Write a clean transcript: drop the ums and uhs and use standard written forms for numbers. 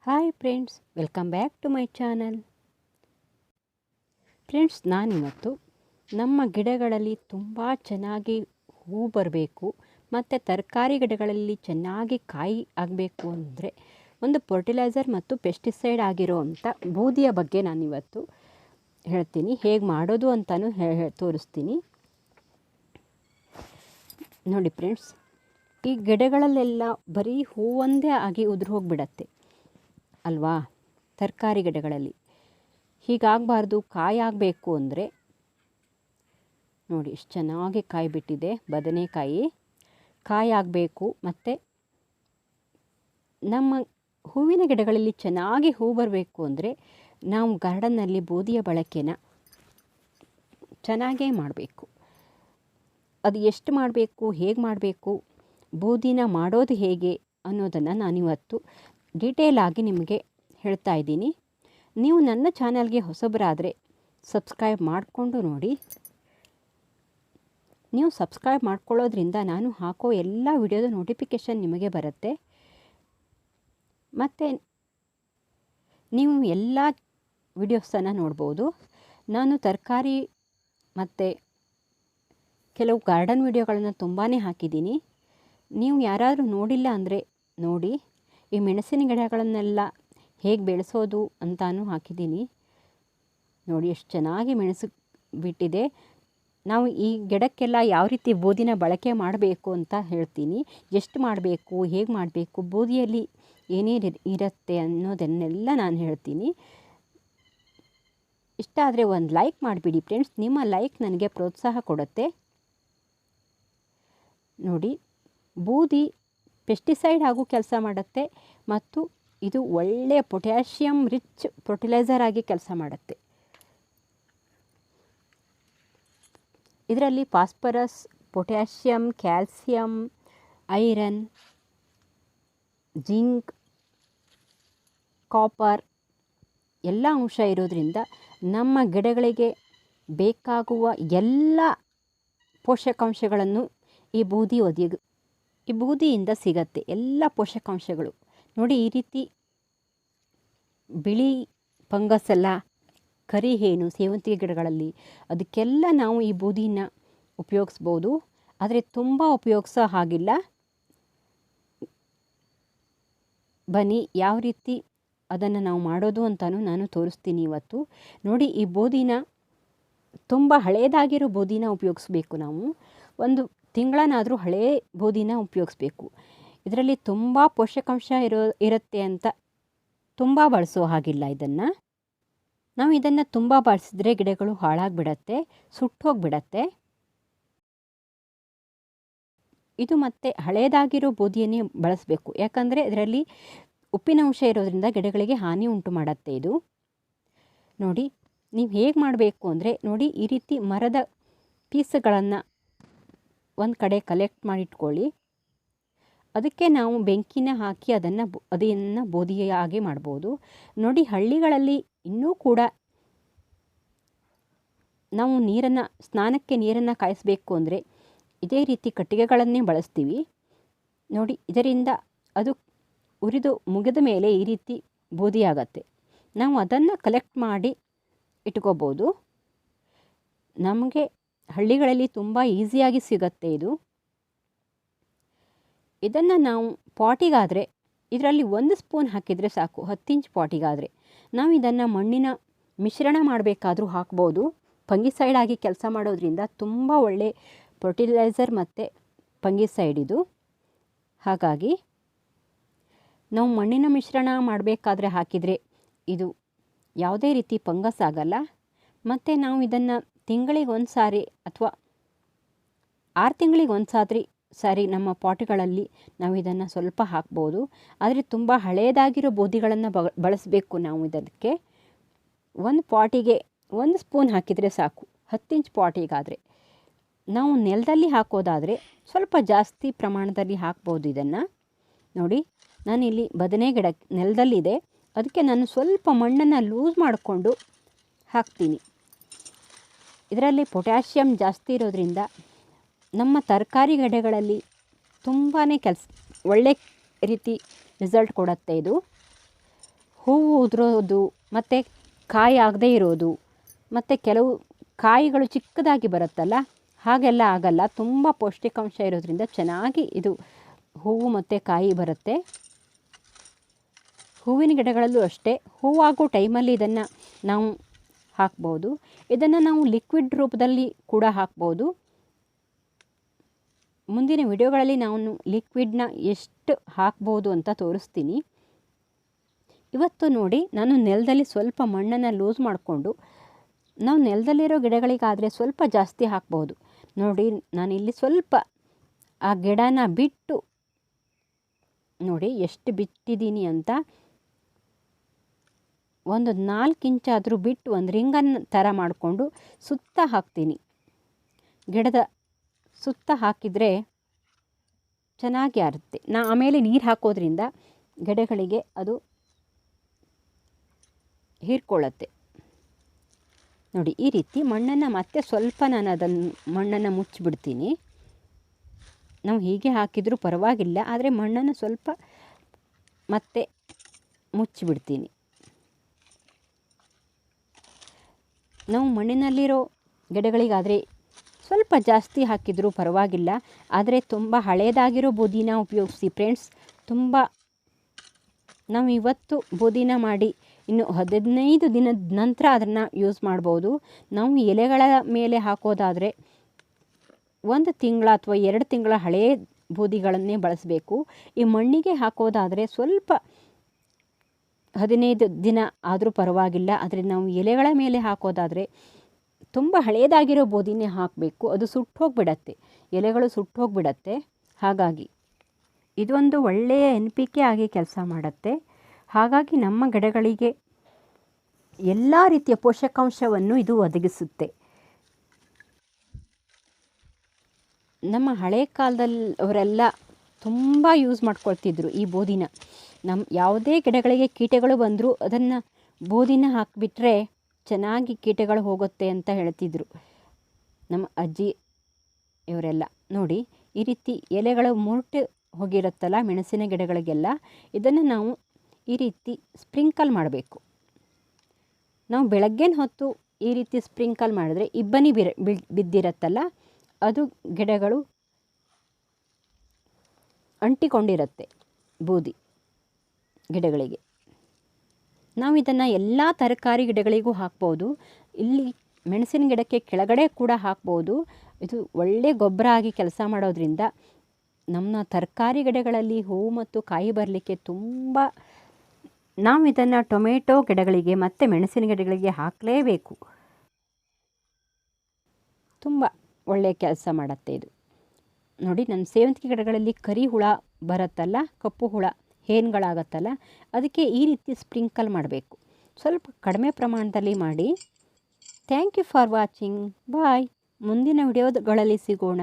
Hi friends, welcome back to my channel. Friends, ನಾನಿವತ್ತು ನಮ್ಮ ಗಿಡಗಳಲ್ಲಿ ತುಂಬ ಚೆನ್ನಾಗಿ ಹೂ ಬರಬೇಕು ಮತ್ತು ತರಕಾರಿ ಗಿಡಗಳಲ್ಲಿ ಚೆನ್ನಾಗಿ ಕಾಯಿ ಆಗಬೇಕು ಅಂದರೆ ಒಂದು ಫರ್ಟಿಲೈಸರ್ ಮತ್ತು ಪೆಸ್ಟಿಸೈಡ್ ಆಗಿರೋವಂಥ ಬೂದಿಯ ಬಗ್ಗೆ ನಾನಿವತ್ತು ಹೇಳ್ತೀನಿ. ಹೇಗೆ ಮಾಡೋದು ಅಂತಲೂ ತೋರಿಸ್ತೀನಿ. ನೋಡಿ ಫ್ರೆಂಡ್ಸ್, ಈ ಗಿಡಗಳಲ್ಲೆಲ್ಲ ಬರೀ ಹೂವೊಂದೇ ಆಗಿ ಉದುರು ಹೋಗಿಬಿಡತ್ತೆ ಅಲ್ವಾ. ತರಕಾರಿ ಗಿಡಗಳಲ್ಲಿ ಹೀಗಾಗಬಾರ್ದು. ಕಾಯಿ ಆಗಬೇಕು ಅಂದರೆ ನೋಡಿ ಎಷ್ಟು ಚೆನ್ನಾಗಿ ಕಾಯಿ ಬಿಟ್ಟಿದೆ. ಬದನೆಕಾಯಿ ಕಾಯಿ ಆಗಬೇಕು ಮತ್ತು ನಮ್ಮ ಹೂವಿನ ಗಿಡಗಳಲ್ಲಿ ಚೆನ್ನಾಗಿ ಹೂ ಬರಬೇಕು ಅಂದರೆ ನಾವು ಗಾರ್ಡನ್ನಲ್ಲಿ ಬೂದಿಯ ಬಳಕೆನ ಚೆನ್ನಾಗೇ ಮಾಡಬೇಕು. ಅದು ಎಷ್ಟು ಮಾಡಬೇಕು, ಹೇಗೆ ಮಾಡಬೇಕು, ಬೂದಿನ ಮಾಡೋದು ಹೇಗೆ ಅನ್ನೋದನ್ನು ನಾನಿವತ್ತು ಡೀಟೇಲ್ ಆಗಿ ನಿಮಗೆ ಹೇಳ್ತಾ ಇದ್ದೀನಿ. ನೀವು ನನ್ನ ಚಾನಲ್ಗೆ ಹೊಸಬರಾದರೆ ಸಬ್ಸ್ಕ್ರೈಬ್ ಮಾಡಿಕೊಂಡು ನೋಡಿ. ನೀವು ಸಬ್ಸ್ಕ್ರೈಬ್ ಮಾಡ್ಕೊಳ್ಳೋದ್ರಿಂದ ನಾನು ಹಾಕೋ ಎಲ್ಲ ವಿಡಿಯೋದ ನೋಟಿಫಿಕೇಷನ್ ನಿಮಗೆ ಬರುತ್ತೆ. ಮತ್ತು ನೀವು ಎಲ್ಲ ವಿಡಿಯೋಸನ್ನು ನೋಡ್ಬೋದು. ನಾನು ತರಕಾರಿ ಮತ್ತು ಕೆಲವು ಗಾರ್ಡನ್ ವಿಡಿಯೋಗಳನ್ನು ತುಂಬಾ ಹಾಕಿದ್ದೀನಿ. ನೀವು ಯಾರಾದರೂ ನೋಡಿಲ್ಲ ಅಂದರೆ ನೋಡಿ. ಈ ಮೆಣಸಿನ ಗಿಡಗಳನ್ನೆಲ್ಲ ಹೇಗೆ ಬೆಳೆಸೋದು ಅಂತಾನೂ ಹಾಕಿದ್ದೀನಿ. ನೋಡಿ ಎಷ್ಟು ಚೆನ್ನಾಗಿ ಮೆಣಸು ಬಿಟ್ಟಿದೆ. ನಾವು ಈ ಗಿಡಕ್ಕೆಲ್ಲ ಯಾವ ರೀತಿ ಬೂದಿನ ಬಳಕೆ ಮಾಡಬೇಕು ಅಂತ ಹೇಳ್ತೀನಿ. ಎಷ್ಟು ಮಾಡಬೇಕು, ಹೇಗೆ ಮಾಡಬೇಕು, ಬೂದಿಯಲ್ಲಿ ಏನೇನು ಇರುತ್ತೆ ಅನ್ನೋದನ್ನೆಲ್ಲ ನಾನು ಹೇಳ್ತೀನಿ. ಇಷ್ಟ ಆದರೆ ಒಂದು ಲೈಕ್ ಮಾಡಿಬಿಡಿ ಫ್ರೆಂಡ್ಸ್. ನಿಮ್ಮ ಲೈಕ್ ನನಗೆ ಪ್ರೋತ್ಸಾಹ ಕೊಡುತ್ತೆ. ನೋಡಿ, ಬೂದಿ ಪೆಸ್ಟಿಸೈಡ್ ಆಗೂ ಕೆಲಸ ಮಾಡುತ್ತೆ ಮತ್ತು ಇದು ಒಳ್ಳೆಯ ಪೊಟ್ಯಾಷಿಯಮ್ ರಿಚ್ ಫರ್ಟಿಲೈಸರ್ ಆಗಿ ಕೆಲಸ ಮಾಡುತ್ತೆ. ಇದರಲ್ಲಿ phosphorus, potassium, calcium, iron, zinc, copper ಎಲ್ಲ ಅಂಶ ಇರೋದರಿಂದ ನಮ್ಮ ಗಿಡಗಳಿಗೆ ಬೇಕಾಗುವ ಎಲ್ಲ ಪೋಷಕಾಂಶಗಳನ್ನು ಈ ಬೂದಿಯಿಂದ ಸಿಗತ್ತೆ. ಎಲ್ಲ ಪೋಷಕಾಂಶಗಳು ನೋಡಿ. ಈ ರೀತಿ ಬಿಳಿ ಫಂಗಸ್ ಎಲ್ಲ, ಕರಿಹೇನು, ಸೇವಂತಿಗೆ ಗಿಡಗಳಲ್ಲಿ ಅದಕ್ಕೆಲ್ಲ ನಾವು ಈ ಬೂದಿನ ಉಪಯೋಗಿಸ್ಬೋದು. ಆದರೆ ತುಂಬ ಉಪಯೋಗಿಸೋ ಹಾಗಿಲ್ಲ. ಬನ್ನಿ ಯಾವ ರೀತಿ ಅದನ್ನು ನಾವು ಮಾಡೋದು ಅಂತಲೂ ನಾನು ತೋರಿಸ್ತೀನಿ ಇವತ್ತು. ನೋಡಿ, ಈ ಬೂದಿನ ತುಂಬ ಹಳೇದಾಗಿರೋ ಬೂದಿನ ಉಪಯೋಗಿಸ್ಬೇಕು. ನಾವು ಒಂದು ತಿಂಗಳನ್ನಾದರೂ ಹಳೇ ಬೂದಿನ ಉಪಯೋಗಿಸ್ಬೇಕು. ಇದರಲ್ಲಿ ತುಂಬ ಪೋಷಕಾಂಶ ಇರುತ್ತೆ ಅಂತ ತುಂಬ ಬಳಸೋ ಹಾಗಿಲ್ಲ. ನಾವು ಇದನ್ನು ತುಂಬ ಬಳಸಿದ್ರೆ ಗಿಡಗಳು ಹಾಳಾಗಿಬಿಡತ್ತೆ, ಸುಟ್ಟೋಗಿಬಿಡತ್ತೆ. ಇದು ಮತ್ತೆ ಹಳೇದಾಗಿರೋ ಬೂದಿಯನ್ನೇ ಬಳಸಬೇಕು. ಯಾಕಂದರೆ ಇದರಲ್ಲಿ ಉಪ್ಪಿನಂಶ ಇರೋದ್ರಿಂದ ಗಿಡಗಳಿಗೆ ಹಾನಿ ಉಂಟು ಮಾಡುತ್ತೆ ಇದು. ನೋಡಿ, ನೀವು ಹೇಗೆ ಮಾಡಬೇಕು ಅಂದರೆ ನೋಡಿ, ಈ ರೀತಿ ಮರದ ಪೀಸ್ಗಳನ್ನು ಒಂದು ಕಡೆ ಕಲೆಕ್ಟ್ ಮಾಡಿಟ್ಕೊಳ್ಳಿ. ಅದಕ್ಕೆ ನಾವು ಬೆಂಕಿನ ಹಾಕಿ ಅದನ್ನು ಬೂದಿಯಾಗಿ ಮಾಡ್ಬೋದು. ನೋಡಿ, ಹಳ್ಳಿಗಳಲ್ಲಿ ಇನ್ನೂ ಕೂಡ ನಾವು ಸ್ನಾನಕ್ಕೆ ನೀರನ್ನು ಕಾಯಿಸಬೇಕು ಅಂದರೆ ಇದೇ ರೀತಿ ಕಟ್ಟಿಗೆಗಳನ್ನೇ ಬಳಸ್ತೀವಿ. ನೋಡಿ, ಇದರಿಂದ ಅದು ಉರಿದು ಮುಗಿದ ಮೇಲೆ ಈ ರೀತಿ ಬೂದಿಯಾಗತ್ತೆ. ನಾವು ಅದನ್ನು ಕಲೆಕ್ಟ್ ಮಾಡಿ ಇಟ್ಕೋಬೋದು. ನಮಗೆ ಹಳ್ಳಿಗಳಲ್ಲಿ ತುಂಬ ಈಸಿಯಾಗಿ ಸಿಗತ್ತೆ ಇದು. ಇದನ್ನು ನಾವು ಪಾಟಿಗಾದರೆ ಇದರಲ್ಲಿ 1 ಸ್ಪೂನ್ ಹಾಕಿದರೆ ಸಾಕು. 10 ಇಂಚ್ ಪಾಟಿಗಾದರೆ ನಾವು ಇದನ್ನು ಮಣ್ಣಿನ ಮಿಶ್ರಣ ಮಾಡಬೇಕಾದ್ರೂ ಹಾಕ್ಬೋದು. ಫಂಗಿಸೈಡ್ ಆಗಿ ಕೆಲಸ ಮಾಡೋದ್ರಿಂದ ತುಂಬ ಒಳ್ಳೆ ಫರ್ಟಿಲೈಸರ್ ಮತ್ತು ಫಂಗಿಸೈಡ್ ಇದು. ಹಾಗಾಗಿ ನಾವು ಮಣ್ಣಿನ ಮಿಶ್ರಣ ಮಾಡಬೇಕಾದ್ರೆ ಹಾಕಿದರೆ ಇದು ಯಾವುದೇ ರೀತಿ ಫಂಗಸ್ ಆಗಲ್ಲ. ಮತ್ತು ನಾವು ಇದನ್ನು ತಿಂಗಳಿಗೆ ಒಂದು ಸಾರಿ ಅಥವಾ 6 ತಿಂಗಳಿಗೆ ಒಂದು ಸಾರಿ ನಮ್ಮ ಪಾಟ್ಗಳಲ್ಲಿ ನಾವು ಇದನ್ನು ಸ್ವಲ್ಪ ಹಾಕ್ಬೋದು. ಆದರೆ ತುಂಬ ಹಳೇದಾಗಿರೋ ಬೂದಿಗಳನ್ನು ಬಳಸಬೇಕು ನಾವು. ಇದಕ್ಕೆ ಒಂದು ಪಾಟಿಗೆ 1 ಸ್ಪೂನ್ ಹಾಕಿದರೆ ಸಾಕು. 10 ಇಂಚ್ ಪಾಟಿಗಾದರೆ. ನಾವು ನೆಲದಲ್ಲಿ ಹಾಕೋದಾದರೆ ಸ್ವಲ್ಪ ಜಾಸ್ತಿ ಪ್ರಮಾಣದಲ್ಲಿ ಹಾಕ್ಬೋದು ಇದನ್ನು. ನೋಡಿ, ನಾನಿಲ್ಲಿ ಬದನೆ ಗಿಡ ನೆಲದಲ್ಲಿದೆ, ಅದಕ್ಕೆ ನಾನು ಸ್ವಲ್ಪ ಮಣ್ಣನ್ನು ಲೂಸ್ ಮಾಡಿಕೊಂಡು ಹಾಕ್ತೀನಿ. ಇದರಲ್ಲಿ ಪೊಟ್ಯಾಷಿಯಮ್ ಜಾಸ್ತಿ ಇರೋದ್ರಿಂದ ನಮ್ಮ ತರಕಾರಿ ಗಿಡಗಳಲ್ಲಿ ತುಂಬಾ ಒಳ್ಳೆ ರೀತಿ ರಿಸಲ್ಟ್ ಕೊಡುತ್ತೆ ಇದು. ಹೂವು ಉದುರೋದು ಮತ್ತು ಕಾಯಿ ಆಗದೇ ಇರೋದು ಮತ್ತು ಕೆಲವು ಕಾಯಿಗಳು ಚಿಕ್ಕದಾಗಿ ಬರುತ್ತಲ್ಲ, ಹಾಗೆಲ್ಲ ಆಗಲ್ಲ. ತುಂಬ ಪೌಷ್ಟಿಕಾಂಶ ಇರೋದ್ರಿಂದ ಚೆನ್ನಾಗಿ ಇದು ಹೂವು ಮತ್ತು ಕಾಯಿ ಬರುತ್ತೆ. ಹೂವಿನ ಗಿಡಗಳಲ್ಲೂ ಅಷ್ಟೇ, ಹೂವಾಗೋ ಟೈಮಲ್ಲಿ ಇದನ್ನು ನಾವು ಹಾಕ್ಬೋದು. ಇದನ್ನು ನಾವು ಲಿಕ್ವಿಡ್ ರೂಪದಲ್ಲಿ ಕೂಡ ಹಾಕ್ಬೋದು. ಮುಂದಿನ ವಿಡಿಯೋಗಳಲ್ಲಿ ನಾನು ಲಿಕ್ವಿಡ್ನ ಎಷ್ಟು ಹಾಕ್ಬೋದು ಅಂತ ತೋರಿಸ್ತೀನಿ. ಇವತ್ತು ನೋಡಿ, ನಾನು ನೆಲದಲ್ಲಿ ಸ್ವಲ್ಪ ಮಣ್ಣನ್ನು ಲೂಸ್ ಮಾಡಿಕೊಂಡು, ನಾವು ನೆಲದಲ್ಲಿರೋ ಗಿಡಗಳಿಗಾದರೆ ಸ್ವಲ್ಪ ಜಾಸ್ತಿ ಹಾಕ್ಬೋದು. ನೋಡಿ, ನಾನಿಲ್ಲಿ ಸ್ವಲ್ಪ ಆ ಗಿಡನ ಬಿಟ್ಟು, ನೋಡಿ ಎಷ್ಟು ಬಿಟ್ಟಿದ್ದೀನಿ ಅಂತ, ಒಂದು 4 ಇಂಚಾದರೂ ಬಿಟ್ಟು ಒಂದು ರಿಂಗನ್ನು ಥರ ಮಾಡಿಕೊಂಡು ಸುತ್ತ ಹಾಕ್ತೀನಿ. ಗಿಡದ ಸುತ್ತ ಹಾಕಿದರೆ ಚೆನ್ನಾಗಿ ಆರುತ್ತೆ. ಆಮೇಲೆ ನೀರು ಹಾಕೋದ್ರಿಂದ ಗಿಡಗಳಿಗೆ ಅದು ಹೀರ್ಕೊಳ್ಳುತ್ತೆ. ನೋಡಿ, ಈ ರೀತಿ ಮಣ್ಣನ್ನು ಮತ್ತೆ ಸ್ವಲ್ಪ ನಾನು ಅದನ್ನು ಮಣ್ಣನ್ನು ಮುಚ್ಚಿಬಿಡ್ತೀನಿ. ನಾವು ಹೀಗೆ ಹಾಕಿದರೂ ಪರವಾಗಿಲ್ಲ, ಆದರೆ ಮಣ್ಣನ್ನು ಸ್ವಲ್ಪ ಮತ್ತೆ ಮುಚ್ಚಿಬಿಡ್ತೀನಿ. ನಾವು ಮಣ್ಣಿನಲ್ಲಿರೋ ಗಿಡಗಳಿಗಾದರೆ ಸ್ವಲ್ಪ ಜಾಸ್ತಿ ಹಾಕಿದರೂ ಪರವಾಗಿಲ್ಲ, ಆದರೆ ತುಂಬ ಹಳೇದಾಗಿರೋ ಬೂದಿನ ಉಪಯೋಗಿಸಿ ಫ್ರೆಂಡ್ಸ್. ನಾವು ಇವತ್ತು ಬೂದಿನ ಮಾಡಿ ಇನ್ನು 15 ದಿನದ ನಂತರ ಅದನ್ನು ಯೂಸ್ ಮಾಡ್ಬೋದು. ನಾವು ಎಲೆಗಳ ಮೇಲೆ ಹಾಕೋದಾದರೆ 1 ತಿಂಗಳ ಅಥವಾ 2 ತಿಂಗಳ ಹಳೆಯ ಬೂದಿಗಳನ್ನೇ ಬಳಸಬೇಕು. ಈ ಮಣ್ಣಿಗೆ ಹಾಕೋದಾದರೆ ಸ್ವಲ್ಪ 15 ದಿನ ಆದರೂ ಪರವಾಗಿಲ್ಲ, ಆದರೆ ನಾವು ಎಲೆಗಳ ಮೇಲೆ ಹಾಕೋದಾದರೆ ತುಂಬ ಹಳೆಯದಾಗಿರೋ ಬೂದಿನೇ ಹಾಕಬೇಕು. ಅದು ಸುಟ್ಟು ಹೋಗಿಬಿಡತ್ತೆ, ಎಲೆಗಳು ಸುಟ್ಟು ಹೋಗಿಬಿಡತ್ತೆ. ಹಾಗಾಗಿ ಇದೊಂದು ಒಳ್ಳೆಯ NPK ಆಗಿ ಕೆಲಸ ಮಾಡುತ್ತೆ. ಹಾಗಾಗಿ ನಮ್ಮ ಗಿಡಗಳಿಗೆ ಎಲ್ಲ ರೀತಿಯ ಪೋಷಕಾಂಶವನ್ನು ಇದು ಒದಗಿಸುತ್ತೆ. ನಮ್ಮ ಹಳೆ ಕಾಲದಲ್ಲಿ ಅವರೆಲ್ಲ ತುಂಬ ಯೂಸ್ ಮಾಡ್ಕೊಳ್ತಿದ್ರು ಈ ಬೂದಿನ. ಯಾವುದೇ ಗಿಡಗಳಿಗೆ ಕೀಟಗಳು ಬಂದರೂ ಅದನ್ನು ಬೂದಿನ ಹಾಕಿಬಿಟ್ರೆ ಚೆನ್ನಾಗಿ ಕೀಟಗಳು ಹೋಗುತ್ತೆ ಅಂತ ಹೇಳ್ತಿದ್ರು ನಮ್ಮ ಅಜ್ಜಿ ಇವರೆಲ್ಲ. ನೋಡಿ, ಈ ರೀತಿ ಎಲೆಗಳು ಮುರುಟು ಹೋಗಿರುತ್ತಲ್ಲ ಮೆಣಸಿನ ಗಿಡಗಳಿಗೆಲ್ಲ, ಇದನ್ನು ನಾವು ಈ ರೀತಿ ಸ್ಪ್ರಿಂಕಲ್ ಮಾಡಬೇಕು. ನಾವು ಬೆಳಗ್ಗಿನ ಹೊತ್ತು ಈ ರೀತಿ ಸ್ಪ್ರಿಂಕಲ್ ಮಾಡಿದ್ರೆ ಇಬ್ಬನಿ ಬಿದ್ದಿರತ್ತಲ್ಲ, ಅದು ಗಿಡಗಳು ಅಂಟಿಕೊಂಡಿರುತ್ತೆ ಬೂದಿ ಗಿಡಗಳಿಗೆ. ನಾವು ಇದನ್ನು ಎಲ್ಲ ತರಕಾರಿ ಗಿಡಗಳಿಗೂ ಹಾಕ್ಬೋದು. ಇಲ್ಲಿ ಮೆಣಸಿನ ಗಿಡಕ್ಕೆ ಕೆಳಗಡೆ ಕೂಡ ಹಾಕ್ಬೋದು. ಇದು ಒಳ್ಳೆ ಗೊಬ್ಬರ ಆಗಿ ಕೆಲಸ ಮಾಡೋದ್ರಿಂದ ನಮ್ಮ ತರಕಾರಿ ಗಿಡಗಳಲ್ಲಿ ಹೂವು ಮತ್ತು ಕಾಯಿ ಬರಲಿಕ್ಕೆ ತುಂಬ, ನಾವು ಇದನ್ನು ಟೊಮೆಟೊ ಗಿಡಗಳಿಗೆ ಮತ್ತು ಮೆಣಸಿನ ಗಿಡಗಳಿಗೆ ಹಾಕಲೇಬೇಕು. ತುಂಬ ಒಳ್ಳೆಯ ಕೆಲಸ ಮಾಡುತ್ತೆ ಇದು. ನೋಡಿ, ನನ್ನ ಸೇವಂತಿಗೆ ಗಿಡಗಳಲ್ಲಿ ಕರಿ ಹುಳ ಬರುತ್ತಲ್ಲ, ಕಪ್ಪು ಹುಳ ಹೇನ್ಗಳಾಗತ್ತಲ್ಲ, ಅದಕ್ಕೆ ಈ ರೀತಿ ಸ್ಪ್ರಿಂಕಲ್ ಮಾಡಬೇಕು. ಸ್ವಲ್ಪ ಕಡಿಮೆ ಪ್ರಮಾಣದಲ್ಲಿ ಮಾಡಿ. Thank you for watching. Bye. ಮುಂದಿನ ವಿಡಿಯೋಗಳಲ್ಲಿ ಸಿಗೋಣ.